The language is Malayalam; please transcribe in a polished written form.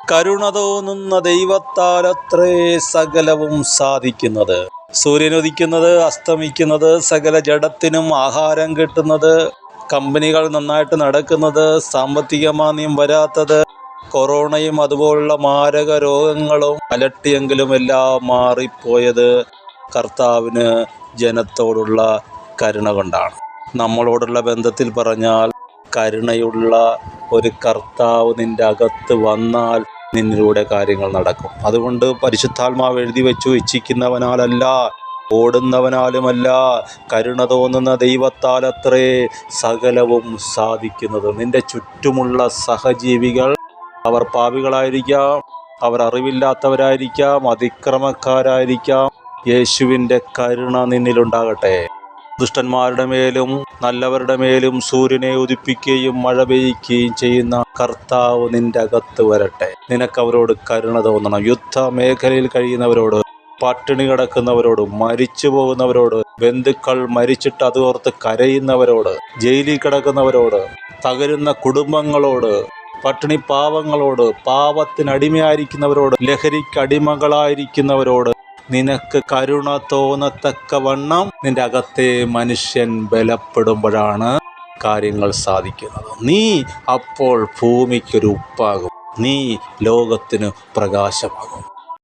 കരുണ തോന്നുന്ന ദൈവത്താലത്രേ സകലവും സാധിക്കുന്നത്. സൂര്യനുദിക്കുന്നത്, അസ്തമിക്കുന്നത്, സകല ജഡത്തിനും ആഹാരം കിട്ടുന്നത്, കമ്പനികൾ നന്നായിട്ട് നടക്കുന്നത്, സാമ്പത്തിക മാന്ദ്യം വരാത്തത്, കൊറോണയും അതുപോലുള്ള മാരക രോഗങ്ങളും അലട്ടിയെങ്കിലും എല്ലാം മാറിപ്പോയത് കർത്താവിന് ജനത്തോടുള്ള കരുണ കൊണ്ടാണ്. നമ്മളോടുള്ള ബന്ധത്തിൽ പറഞ്ഞാൽ, കരുണയുള്ള ഒരു കർത്താവ് നിൻ്റെ അകത്ത് വന്നാൽ നിന്നിലൂടെ കാര്യങ്ങൾ നടക്കും. അതുകൊണ്ട് പരിശുദ്ധാത്മാവ് എഴുതി വെച്ചു, ഇച്ഛിക്കുന്നവനാലല്ല, ഓടുന്നവനാലുമല്ല, കരുണ തോന്നുന്ന ദൈവത്താലത്രേ സകലവും സാധിക്കുന്നത്. നിൻ്റെ ചുറ്റുമുള്ള സഹജീവികൾ, അവർ പാപികളായിരിക്കാം, അവർ അറിവില്ലാത്തവരായിരിക്കാം, അതിക്രമക്കാരായിരിക്കാം. യേശുവിൻ്റെ കരുണ നിന്നിലുണ്ടാകട്ടെ. ദുഷ്ടന്മാരുടെ മേലും നല്ലവരുടെ മേലും സൂര്യനെ ഉദിപ്പിക്കുകയും മഴ പെയ്യ്ക്കുകയും ചെയ്യുന്ന കർത്താവ് നിന്റെ അകത്ത് വരട്ടെ. നിനക്കവരോട് കരുണ തോന്നണം. യുദ്ധമേഖലയിൽ കഴിയുന്നവരോട്, പട്ടിണി കിടക്കുന്നവരോട്, മരിച്ചു പോകുന്നവരോട്, ബന്ധുക്കൾ മരിച്ചിട്ട് അതോർത്ത് കരയുന്നവരോട്, ജയിലിൽ കിടക്കുന്നവരോട്, തകരുന്ന കുടുംബങ്ങളോട്, പട്ടിണി പാവങ്ങളോട്, പാവത്തിനടിമയായിരിക്കുന്നവരോട്, ലഹരിക്കടിമകളായിരിക്കുന്നവരോട് നിനക്ക് കരുണ തോന്നത്തക്കവണ്ണം നിന്റെ അകത്തെ മനുഷ്യൻ ബലപ്പെടുമ്പോഴാണ് കാര്യങ്ങൾ സാധിക്കുന്നത്. നീ അപ്പോൾ ഭൂമിക്കൊരു ഉപ്പാകും, നീ ലോകത്തിന് പ്രകാശമാകും.